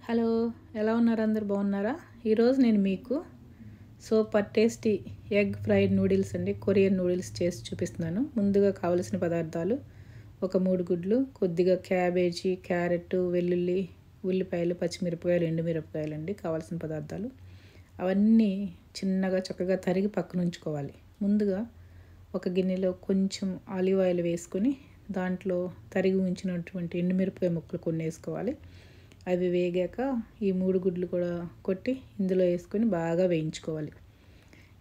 Hello, ఎలా ఉన్నారు? అందరు బాగున్నారా? ఈరోజు నేను మీకు super tasty egg fried noodles అండి, కొరియన్ నూడిల్స్ చేసి చూపిస్తున్నాను. ముందుగా కావలసిన పదార్థాలు: ఒక 3 గుడ్లు, కొద్దిగా క్యాబేజీ, క్యారెట్, వెల్లుల్లి, ఉల్లిపాయలు, పచ్చిమిరపకాయలు, ఎండుమిరపకాయలు అండి కావాల్సిన పదార్థాలు. అవన్నీ చిన్నగా చక్కగా తరిగి పక్కన ఉంచుకోవాలి. ముందుగా ఒక గిన్నెలో కొంచెం ఆలివ్ ఆయిల్ వేసుకొని దాంట్లో తరిగి ఉంచినటువంటి ఎండుమిరపకాయ ముక్కలు కొన్ని వేసుకోవాలి. అవి వేగాక ఈ 3 గుడ్లు కూడా కొట్టి ఇందులో వేసుకొని బాగా వేయించుకోవాలి.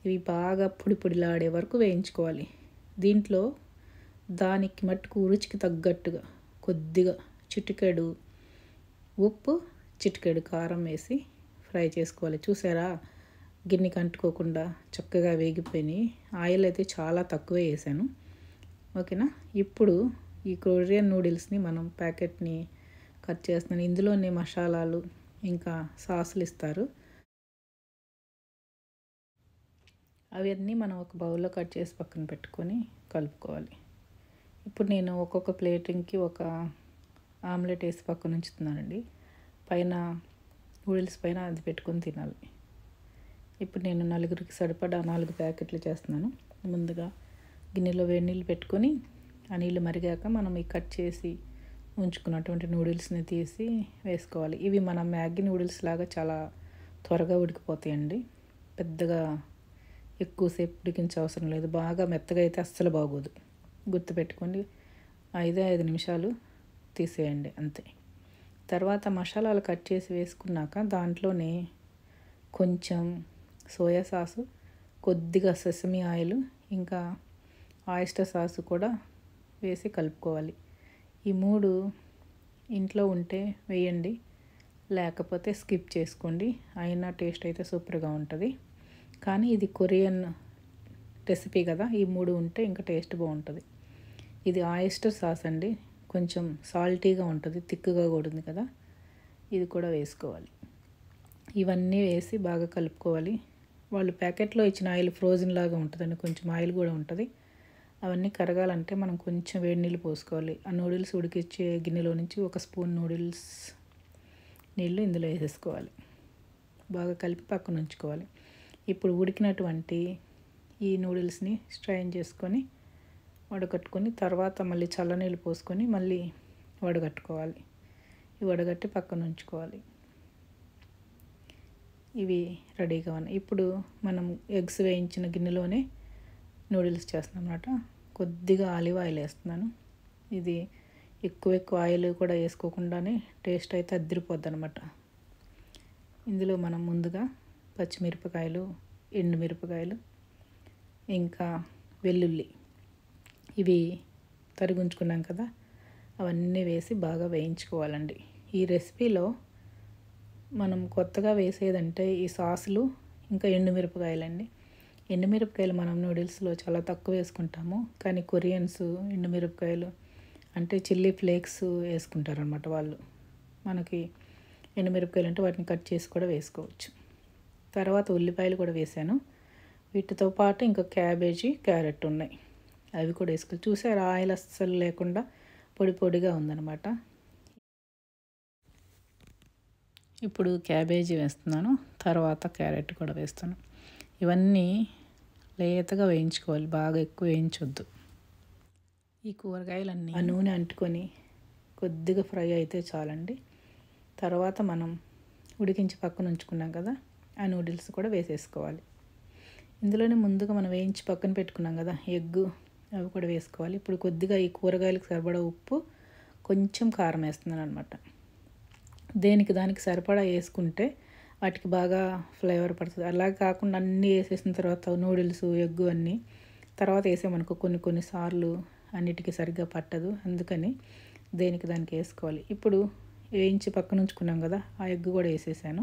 ఇవి బాగా పొడి పొడిలాడే వరకు వేయించుకోవాలి. దీంట్లో దానికి మట్టుకు రుచికి తగ్గట్టుగా కొద్దిగా చిటికెడు ఉప్పు, చిటికెడు కారం వేసి ఫ్రై చేసుకోవాలి. చూసారా, గిన్నెకి అంటుకోకుండా చక్కగా వేగిపోయినాయి. ఆయిల్ అయితే చాలా తక్కువే వేసాను. ఓకేనా. ఇప్పుడు ఈ కొరియన్ నూడిల్స్ని మనం ప్యాకెట్ని కట్ చేస్తున్నాను. ఇందులోనే మసాలాలు ఇంకా సాసులు ఇస్తారు. అవన్నీ మనం ఒక బౌల్లో కట్ చేసి పక్కన పెట్టుకొని కలుపుకోవాలి. ఇప్పుడు నేను ఒక్కొక్క ప్లేటింగ్కి ఒక ఆమ్లెట్ వేసి పక్కన ఉంచుతున్నానండి. పైన నూడిల్స్ పైన అది పెట్టుకొని తినాలి. ఇప్పుడు నేను నలుగురికి సరిపడా 4 ప్యాకెట్లు చేస్తున్నాను. ముందుగా గిన్నెలో వేడి నీళ్ళు పెట్టుకొని ఆ నీళ్ళు మరిగాక మనం ఈ కట్ చేసి ఉంచుకున్నటువంటి నూడిల్స్ని తీసి వేసుకోవాలి. ఇవి మన మ్యాగీ నూడిల్స్ లాగా చాలా త్వరగా ఉడికిపోతాయండి. పెద్దగా ఎక్కువసేపు ఉడికించే అవసరం లేదు. బాగా మెత్తగా అయితే అస్సలు బాగోదు. గుర్తుపెట్టుకోండి, 5 నిమిషాలు తీసేయండి అంతే. తర్వాత మసాలాలు కట్ చేసి వేసుకున్నాక దాంట్లోనే కొంచెం సోయా సాసు, కొద్దిగా సెసమి ఆయిల్, ఇంకా ఆయిస్టర్ సాసు కూడా వేసి కలుపుకోవాలి. ఈ 3 ఇంట్లో ఉంటే వేయండి, లేకపోతే స్కిప్ చేసుకోండి. అయినా టేస్ట్ అయితే సూపర్గా ఉంటుంది. కానీ ఇది కొరియన్ రెసిపీ కదా, ఈ 3 ఉంటే ఇంకా టేస్ట్ బాగుంటుంది. ఇది ఆయిస్టర్ సాస్ అండి, కొంచెం సాల్టీగా ఉంటుంది, థిక్గా కూడా ఉంది కదా, ఇది కూడా వేసుకోవాలి. ఇవన్నీ వేసి బాగా కలుపుకోవాలి. వాళ్ళు ప్యాకెట్లో ఇచ్చిన ఆయిల్ ఫ్రోజన్ లాగా ఉంటుందండి, కొంచెం ఆయిల్ కూడా ఉంటుంది. అవన్నీ కరగాలంటే మనం కొంచెం వేడి నీళ్ళు పోసుకోవాలి. ఆ నూడిల్స్ ఉడికిచ్చే గిన్నెలో నుంచి ఒక స్పూన్ నూడిల్స్ నీళ్ళు ఇందులో వేసేసుకోవాలి. బాగా కలిపి పక్కన ఉంచుకోవాలి. ఇప్పుడు ఉడికినటువంటి ఈ నూడిల్స్ని స్ట్రైన్ చేసుకొని వడగట్టుకొని తర్వాత మళ్ళీ చల్లనీళ్ళు పోసుకొని మళ్ళీ వడగట్టుకోవాలి. ఇవి వడగట్టి పక్కన ఉంచుకోవాలి. ఇవి రెడీగా ఉన్నాయి. ఇప్పుడు మనం ఎగ్స్ వేయించిన గిన్నెలోనే నూడిల్స్ చేస్తున్నాం అన్నమాట. కొద్దిగా ఆలివ్ ఆయిల్ వేస్తున్నాను. ఇది ఎక్కువ ఆయిల్ కూడా వేసుకోకుండానే టేస్ట్ అయితే అదిరిపోద్ది అనమాట. ఇందులో మనం ముందుగా పచ్చిమిరపకాయలు, ఎండుమిరపకాయలు, ఇంకా వెల్లుల్లి ఇవి తరిగించుకున్నాం కదా, అవన్నీ వేసి బాగా వేయించుకోవాలండి. ఈ రెసిపీలో మనం కొత్తగా వేసేదంటే ఈ సాసులు ఇంకా ఎండుమిరపకాయలండి. ఎండుమిరపకాయలు మనం నూడిల్స్లో చాలా తక్కువ వేసుకుంటాము, కానీ కొరియన్స్ ఎండుమిరపకాయలు అంటే చిల్లీ ఫ్లేక్స్ వేసుకుంటారనమాట వాళ్ళు. మనకి ఎండుమిరపకాయలు అంటే వాటిని కట్ చేసి కూడా వేసుకోవచ్చు. తర్వాత ఉల్లిపాయలు కూడా వేసాను. వీటితో పాటు ఇంకా క్యాబేజీ, క్యారెట్ ఉన్నాయి, అవి కూడా వేసుకోవాలి. చూసారు, ఆయిల్ అస్సలు లేకుండా పొడి పొడిగా ఉందన్నమాట. ఇప్పుడు క్యాబేజీ వేస్తున్నాను, తర్వాత క్యారెట్ కూడా వేస్తాను. ఇవన్నీ లేతగా వేయించుకోవాలి, బాగా ఎక్కువ వేయించొద్దు. ఈ కూరగాయలన్నీ ఆ నూనె అంటుకొని కొద్దిగా ఫ్రై అయితే చాలండి. తర్వాత మనం ఉడికించి పక్కన ఉంచుకున్నాం కదా, ఆ నూడిల్స్ కూడా వేసేసుకోవాలి. ఇందులోనే ముందుగా మనం వేయించి పక్కన పెట్టుకున్నాం కదా ఎగ్గు, అవి కూడా వేసుకోవాలి. ఇప్పుడు కొద్దిగా ఈ కూరగాయలకు సరిపడా ఉప్పు, కొంచెం కారం వేస్తున్నాను అనమాట. దానికి సరిపడా వేసుకుంటే వాటికి బాగా ఫ్లేవర్ పడుతుంది. అలా కాకుండా అన్నీ వేసేసిన తర్వాత నూడిల్స్, ఎగ్గు అన్నీ తర్వాత వేసామనుకో కొన్నిసార్లు అన్నిటికీ సరిగ్గా పట్టదు. అందుకని దానికి వేసుకోవాలి. ఇప్పుడు వేయించి పక్కన ఉంచుకున్నాం కదా, ఆ ఎగ్గు కూడా వేసేసాను.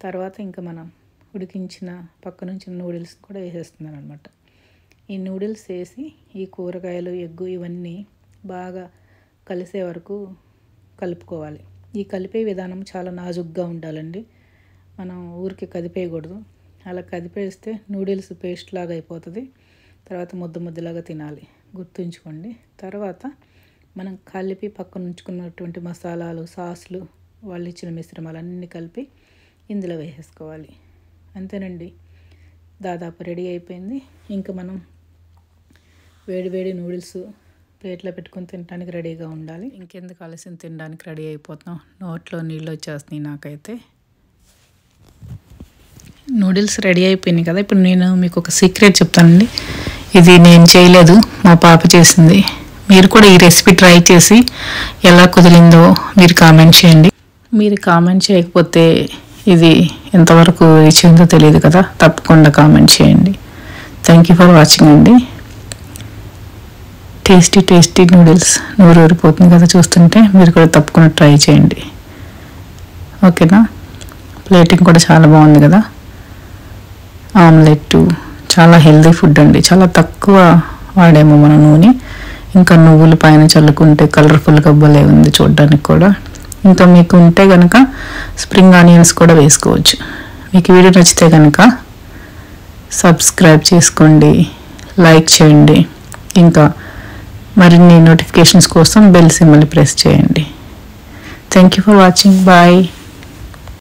తర్వాత ఇంకా మనం ఉడికించిన పక్కనుంచిన నూడిల్స్ కూడా వేసేస్తున్నాను అనమాట. ఈ నూడిల్స్ వేసి ఈ కూరగాయలు, ఎగ్గు ఇవన్నీ బాగా కలిసే వరకు కలుపుకోవాలి. ఈ కలిపే విధానం చాలా నాజుగ్గా ఉండాలండి. మనం ఊరికి కదిపేయకూడదు. అలా కదిపేస్తే నూడిల్స్ పేస్ట్ లాగా అయిపోతుంది. తర్వాత ముద్దలాగా తినాలి, గుర్తుంచుకోండి. తర్వాత మనం కలిపి పక్కన ఉంచుకున్నటువంటి మసాలాలు, సాసులు వాళ్ళు ఇచ్చిన మిశ్రమాలన్నీ కలిపి ఇందులో వేసేసుకోవాలి. అంతేనండి, దాదాపు రెడీ అయిపోయింది. ఇంకా మనం వేడి వేడి నూడిల్స్ ప్లేట్లో పెట్టుకొని తినడానికి రెడీగా ఉండాలి. ఇంకెందుకు ఆలస్యం, తినడానికి రెడీ అయిపోతున్నాం. నోట్లో నీళ్ళు వచ్చేస్తున్నాయి నాకైతే. నూడిల్స్ రెడీ అయిపోయినాయి కదా. ఇప్పుడు నేను మీకు ఒక సీక్రెట్ చెప్తానండి. ఇది నేను చేయలేదు, మా పాప చేసింది. మీరు కూడా ఈ రెసిపీ ట్రై చేసి ఎలా కుదిరిందో మీరు కామెంట్ చేయండి. మీరు కామెంట్ చేయకపోతే ఇది ఎంతవరకు రీచ్ అయిందో తెలియదు కదా, తప్పకుండా కామెంట్ చేయండి. థ్యాంక్ యూ ఫర్ వాచింగ్ అండి. టేస్టీ టేస్టీ నూడిల్స్ నూరు ఊరిపోతుంది కదా చూస్తుంటే. మీరు కూడా తప్పకుండా ట్రై చేయండి, ఓకేనా. ప్లేటింగ్ కూడా చాలా బాగుంది కదా. ఆమ్లెట్ చాలా హెల్దీ ఫుడ్ అండి. చాలా తక్కువ వాడేమో మన నూనె. ఇంకా నువ్వులు పైన చల్లుకుంటే కలర్ఫుల్గా భలే ఉంది చూడడానికి కూడా. ఇంకా మీకు ఉంటే కనుక స్ప్రింగ్ ఆనియన్స్ కూడా వేసుకోవచ్చు. మీకు వీడియో నచ్చితే కనుక సబ్స్క్రైబ్ చేసుకోండి, లైక్ చేయండి. ఇంకా మరిన్ని నోటిఫికేషన్స్ కోసం బెల్ సింబల్ ప్రెస్ చేయండి. Thank you for watching. Bye.